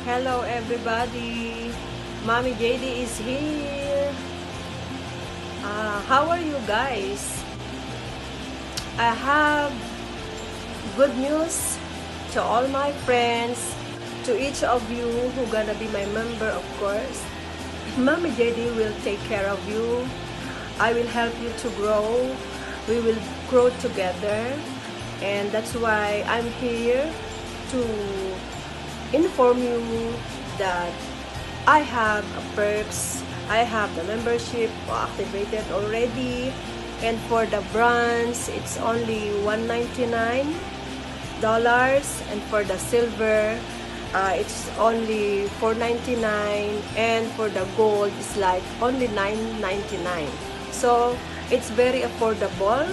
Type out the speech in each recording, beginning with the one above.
Hello everybody, Mommy JD is here. How are you guys? I have good news to all my friends, to each of you who gonna be my member, of course. Mommy JD will take care of you. I will help you to grow. We will grow together, and that's why I'm here to inform you that I have perks. I have the membership activated already, and for the bronze it's only $199, and for the silver it's only $499, and for the gold it's like only $999. So it's very affordable,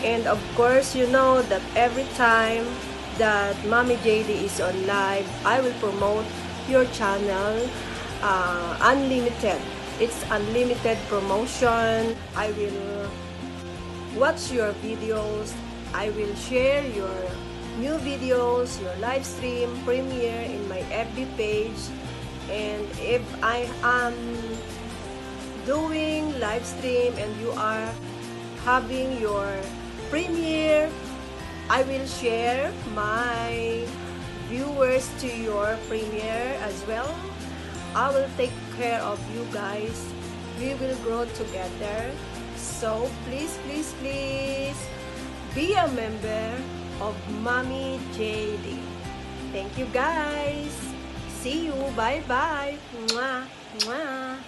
and of course you know that every time that Mommy JD is on live, I will promote your channel unlimited. It's unlimited promotion. I will watch your videos. I will share your new videos, your live stream premiere in my FB page. And if I am doing live stream and you are having your premiere, I will share my viewers to your premiere as well. I will take care of you guys. We will grow together. So please, please, please be a member of Mommy JD. Thank you guys. See you. Bye-bye. Mwah. Mwah.